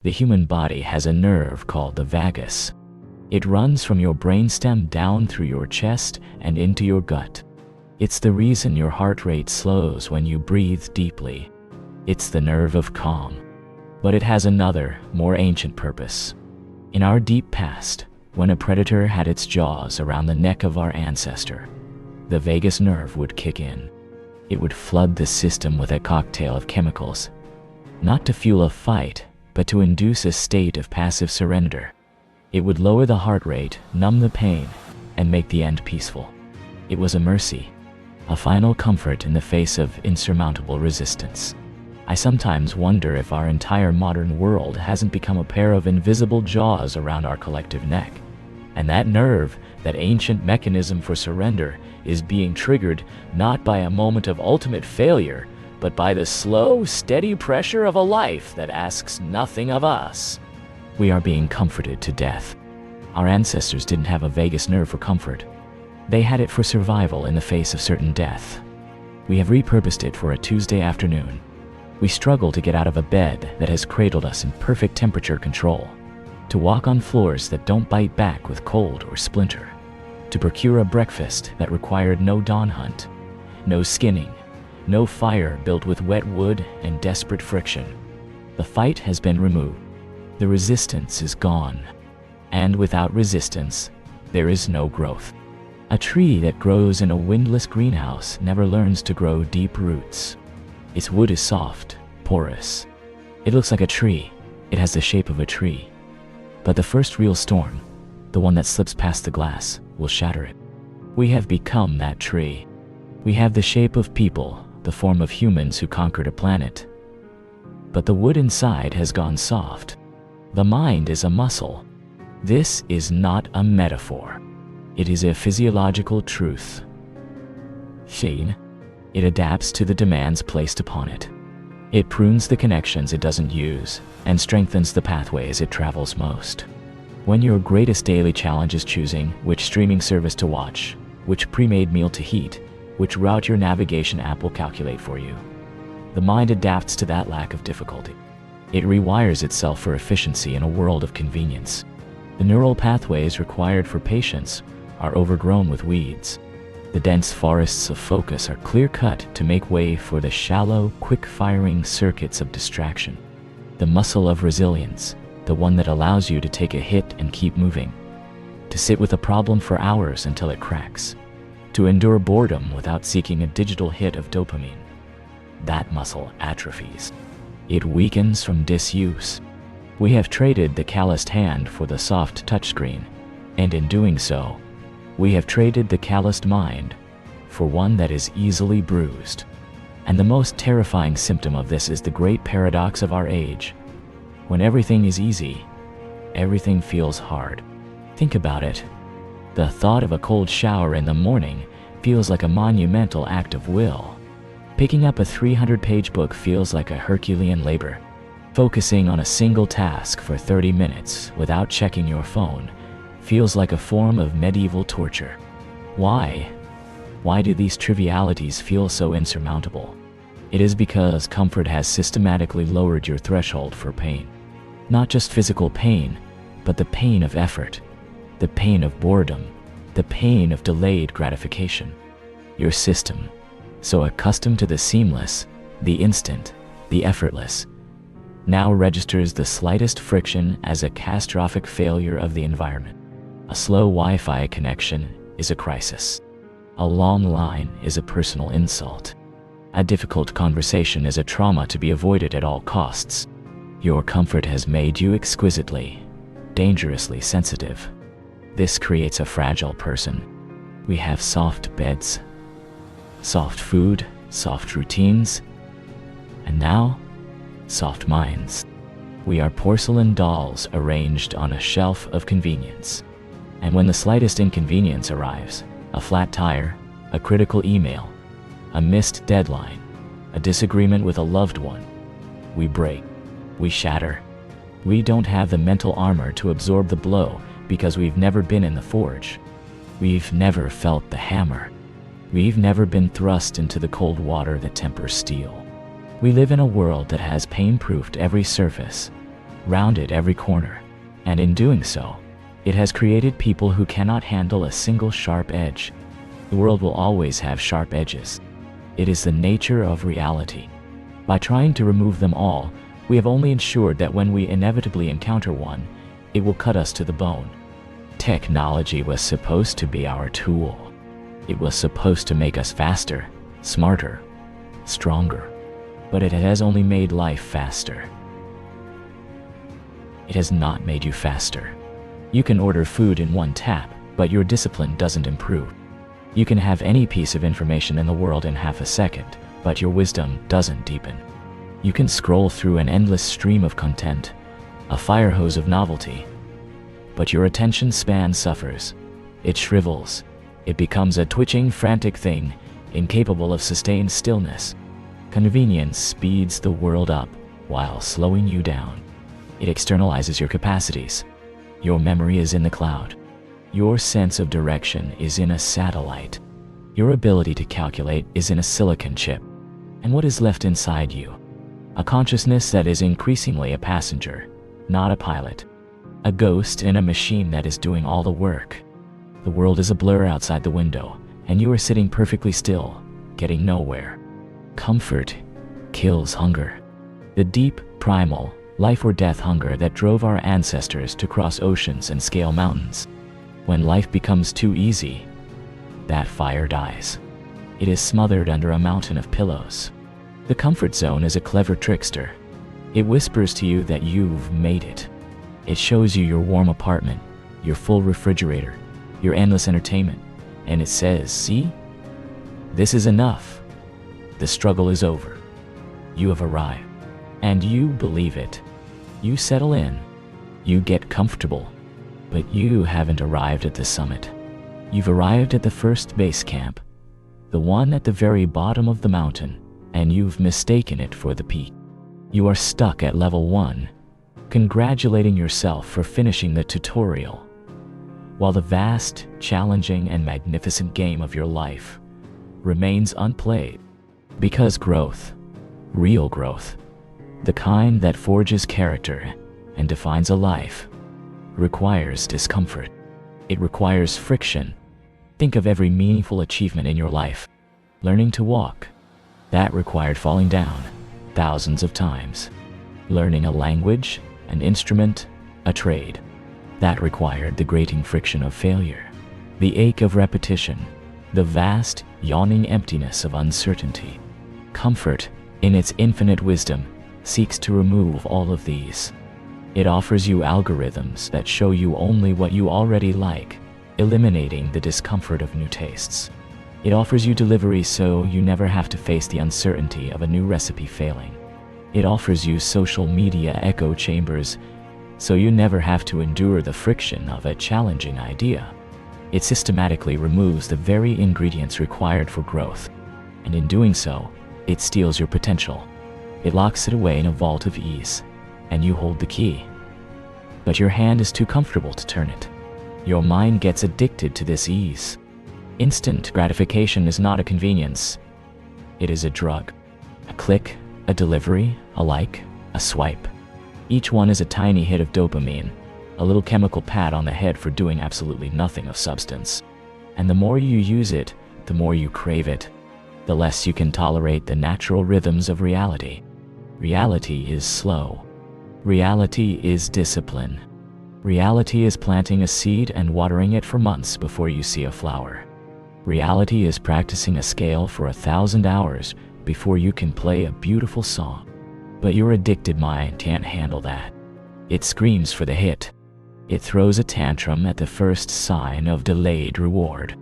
The human body has a nerve called the vagus. It runs from your brainstem down through your chest and into your gut. It's the reason your heart rate slows when you breathe deeply. It's the nerve of calm. But it has another, more ancient purpose. In our deep past, when a predator had its jaws around the neck of our ancestor, the vagus nerve would kick in. It would flood the system with a cocktail of chemicals, not to fuel a fight, but to induce a state of passive surrender. It would lower the heart rate, numb the pain, and make the end peaceful. It was a mercy, a final comfort in the face of insurmountable resistance. I sometimes wonder if our entire modern world hasn't become a pair of invisible jaws around our collective neck. And that nerve, that ancient mechanism for surrender, is being triggered not by a moment of ultimate failure, but by the slow, steady pressure of a life that asks nothing of us. We are being comforted to death. Our ancestors didn't have a vagus nerve for comfort. They had it for survival in the face of certain death. We have repurposed it for a Tuesday afternoon. We struggle to get out of a bed that has cradled us in perfect temperature control, to walk on floors that don't bite back with cold or splinter, to procure a breakfast that required no dawn hunt, no skinning, no fire built with wet wood and desperate friction. The fight has been removed. The resistance is gone. And without resistance, there is no growth. A tree that grows in a windless greenhouse never learns to grow deep roots. Its wood is soft, porous. It looks like a tree. It has the shape of a tree. But the first real storm, the one that slips past the glass, will shatter it. We have become that tree. We have the shape of people, the form of humans who conquered a planet. But the wood inside has gone soft. The mind is a muscle. This is not a metaphor. It is a physiological truth. Sheen. It adapts to the demands placed upon it. It prunes the connections it doesn't use and strengthens the pathways it travels most. When your greatest daily challenge is choosing which streaming service to watch, which pre-made meal to heat, which route your navigation app will calculate for you, the mind adapts to that lack of difficulty. It rewires itself for efficiency in a world of convenience. The neural pathways required for patience are overgrown with weeds. The dense forests of focus are clear-cut to make way for the shallow, quick-firing circuits of distraction. The muscle of resilience, the one that allows you to take a hit and keep moving, to sit with a problem for hours until it cracks, to endure boredom without seeking a digital hit of dopamine. That muscle atrophies. It weakens from disuse. We have traded the calloused hand for the soft touchscreen, and in doing so, we have traded the calloused mind for one that is easily bruised. And the most terrifying symptom of this is the great paradox of our age. When everything is easy, everything feels hard. Think about it. The thought of a cold shower in the morning feels like a monumental act of will. Picking up a 300-page book feels like a Herculean labor. Focusing on a single task for 30 minutes without checking your phone feels like a form of medieval torture. Why? Why do these trivialities feel so insurmountable? It is because comfort has systematically lowered your threshold for pain. Not just physical pain, but the pain of effort, the pain of boredom, the pain of delayed gratification. Your system, so accustomed to the seamless, the instant, the effortless, now registers the slightest friction as a catastrophic failure of the environment. A slow Wi-Fi connection is a crisis. A long line is a personal insult. A difficult conversation is a trauma to be avoided at all costs. Your comfort has made you exquisitely, dangerously sensitive. This creates a fragile person. We have soft beds, soft food, soft routines, and now, soft minds. We are porcelain dolls arranged on a shelf of convenience. And when the slightest inconvenience arrives, a flat tire, a critical email, a missed deadline, a disagreement with a loved one, we break, we shatter. We don't have the mental armor to absorb the blow because we've never been in the forge. We've never felt the hammer. We've never been thrust into the cold water that tempers steel. We live in a world that has pain-proofed every surface, rounded every corner, and in doing so, it has created people who cannot handle a single sharp edge. The world will always have sharp edges. It is the nature of reality. By trying to remove them all, we have only ensured that when we inevitably encounter one, it will cut us to the bone. Technology was supposed to be our tool. It was supposed to make us faster, smarter, stronger. But it has only made life faster. It has not made you faster. You can order food in one tap, but your discipline doesn't improve. You can have any piece of information in the world in half a second, but your wisdom doesn't deepen. You can scroll through an endless stream of content, a fire hose of novelty, but your attention span suffers. It shrivels. It becomes a twitching, frantic thing, incapable of sustained stillness. Convenience speeds the world up while slowing you down. It externalizes your capacities. Your memory is in the cloud. Your sense of direction is in a satellite. Your ability to calculate is in a silicon chip. And what is left inside you? A consciousness that is increasingly a passenger, not a pilot. A ghost in a machine that is doing all the work. The world is a blur outside the window, and you are sitting perfectly still, getting nowhere. Comfort kills hunger. The deep, primal, life or death hunger that drove our ancestors to cross oceans and scale mountains. When life becomes too easy, that fire dies. It is smothered under a mountain of pillows. The comfort zone is a clever trickster. It whispers to you that you've made it. It shows you your warm apartment, your full refrigerator, your endless entertainment, and it says, see? This is enough. The struggle is over. You have arrived. And you believe it. You settle in. You get comfortable. But you haven't arrived at the summit. You've arrived at the first base camp, the one at the very bottom of the mountain, and you've mistaken it for the peak. You are stuck at level 1, congratulating yourself for finishing the tutorial, while the vast, challenging, and magnificent game of your life remains unplayed. Because growth, real growth, the kind that forges character and defines a life, requires discomfort. It requires friction. Think of every meaningful achievement in your life. Learning to walk, that required falling down thousands of times. Learning a language, an instrument, a trade, that required the grating friction of failure, the ache of repetition, the vast, yawning emptiness of uncertainty. Comfort, in its infinite wisdom, seeks to remove all of these. It offers you algorithms that show you only what you already like, eliminating the discomfort of new tastes. It offers you delivery so you never have to face the uncertainty of a new recipe failing. It offers you social media echo chambers so you never have to endure the friction of a challenging idea. It systematically removes the very ingredients required for growth, and in doing so, it steals your potential. It locks it away in a vault of ease, and you hold the key. But your hand is too comfortable to turn it. Your mind gets addicted to this ease. Instant gratification is not a convenience. It is a drug. A click, a delivery, a like, a swipe. Each one is a tiny hit of dopamine, a little chemical pat on the head for doing absolutely nothing of substance. And the more you use it, the more you crave it. The less you can tolerate the natural rhythms of reality. Reality is slow. Reality is discipline. Reality is planting a seed and watering it for months before you see a flower. Reality is practicing a scale for 1,000 hours before you can play a beautiful song. But your addicted mind can't handle that. It screams for the hit. It throws a tantrum at the first sign of delayed reward.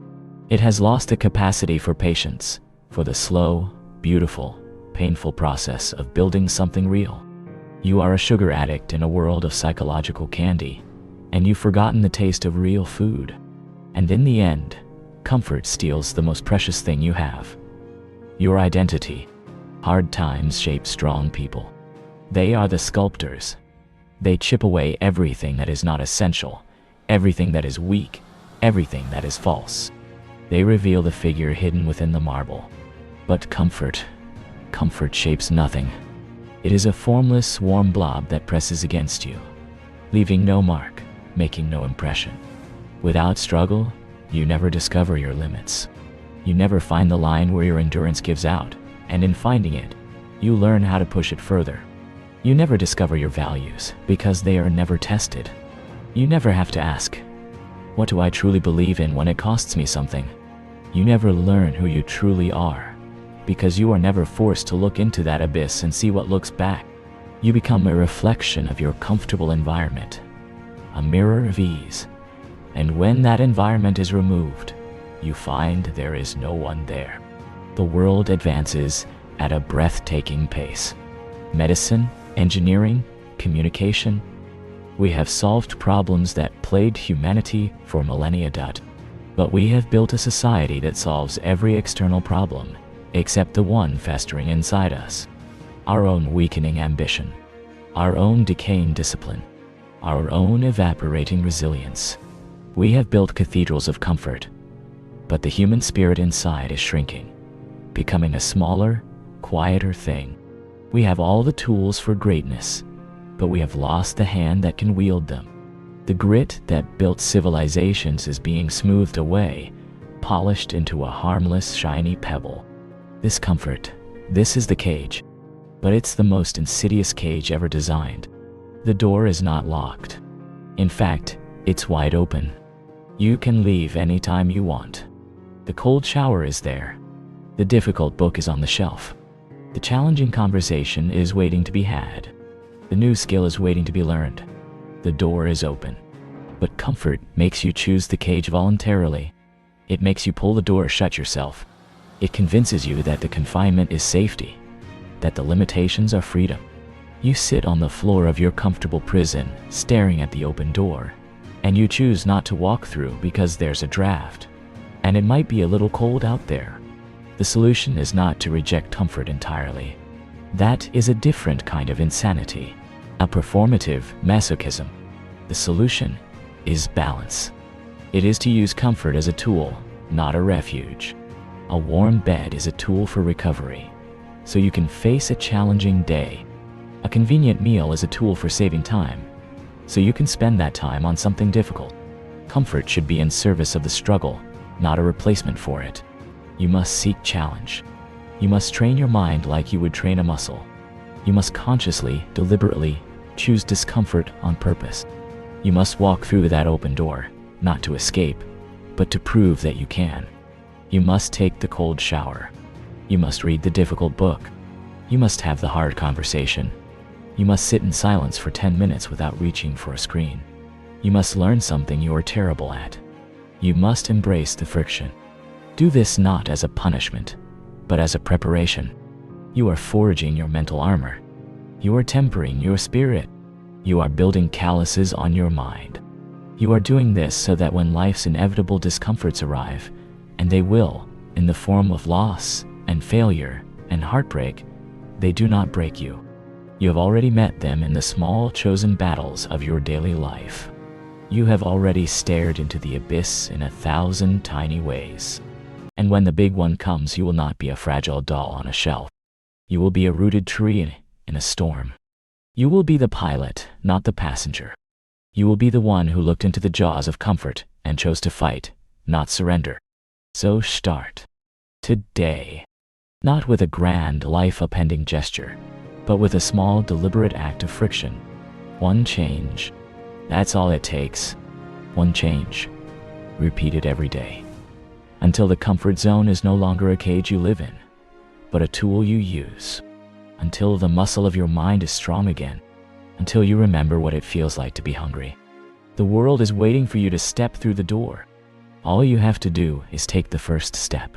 It has lost the capacity for patience, for the slow, beautiful, painful process of building something real. You are a sugar addict in a world of psychological candy, and you've forgotten the taste of real food. And in the end, comfort steals the most precious thing you have: your identity. Hard times shape strong people. They are the sculptors. They chip away everything that is not essential, everything that is weak, everything that is false. They reveal the figure hidden within the marble. But comfort shapes nothing. It is a formless, warm blob that presses against you, leaving no mark, making no impression. Without struggle, you never discover your limits. You never find the line where your endurance gives out, and in finding it, you learn how to push it further. You never discover your values because they are never tested. You never have to ask, what do I truly believe in when it costs me something? You never learn who you truly are because you are never forced to look into that abyss and see what looks back. You become a reflection of your comfortable environment, a mirror of ease. And when that environment is removed, you find there is no one there. The world advances at a breathtaking pace. Medicine, engineering, communication. We have solved problems that plagued humanity for millennia. But we have built a society that solves every external problem, except the one festering inside us. Our own weakening ambition, our own decaying discipline, our own evaporating resilience. We have built cathedrals of comfort, but the human spirit inside is shrinking, becoming a smaller, quieter thing. We have all the tools for greatness, but we have lost the hand that can wield them. The grit that built civilizations is being smoothed away, polished into a harmless, shiny pebble. This comfort, this is the cage, but it's the most insidious cage ever designed. The door is not locked. In fact, it's wide open. You can leave anytime you want. The cold shower is there. The difficult book is on the shelf. The challenging conversation is waiting to be had. The new skill is waiting to be learned. The door is open. But comfort makes you choose the cage voluntarily. It makes you pull the door shut yourself. It convinces you that the confinement is safety, that the limitations are freedom. You sit on the floor of your comfortable prison, staring at the open door, and you choose not to walk through because there's a draft, and it might be a little cold out there. The solution is not to reject comfort entirely. That is a different kind of insanity, a performative masochism. The solution is balance. It is to use comfort as a tool, not a refuge. A warm bed is a tool for recovery, so you can face a challenging day. A convenient meal is a tool for saving time, so you can spend that time on something difficult. Comfort should be in service of the struggle, not a replacement for it. You must seek challenge. You must train your mind like you would train a muscle. You must consciously, deliberately choose discomfort on purpose. You must walk through that open door, not to escape, but to prove that you can. You must take the cold shower. You must read the difficult book. You must have the hard conversation. You must sit in silence for 10 minutes without reaching for a screen. You must learn something you are terrible at. You must embrace the friction. Do this not as a punishment, but as a preparation. You are forging your mental armor. You are tempering your spirit. You are building calluses on your mind. You are doing this so that when life's inevitable discomforts arrive, and they will, in the form of loss and failure and heartbreak, they do not break you. You have already met them in the small chosen battles of your daily life. You have already stared into the abyss in 1,000 tiny ways. And when the big one comes, you will not be a fragile doll on a shelf. You will be a rooted tree in a storm. You will be the pilot, not the passenger. You will be the one who looked into the jaws of comfort and chose to fight, not surrender. So start today, not with a grand, life-upending gesture, but with a small, deliberate act of friction. One change. That's all it takes. One change. Repeated every day, until the comfort zone is no longer a cage you live in, but a tool you use. Until the muscle of your mind is strong again. Until you remember what it feels like to be hungry. The world is waiting for you to step through the door. All you have to do is take the first step.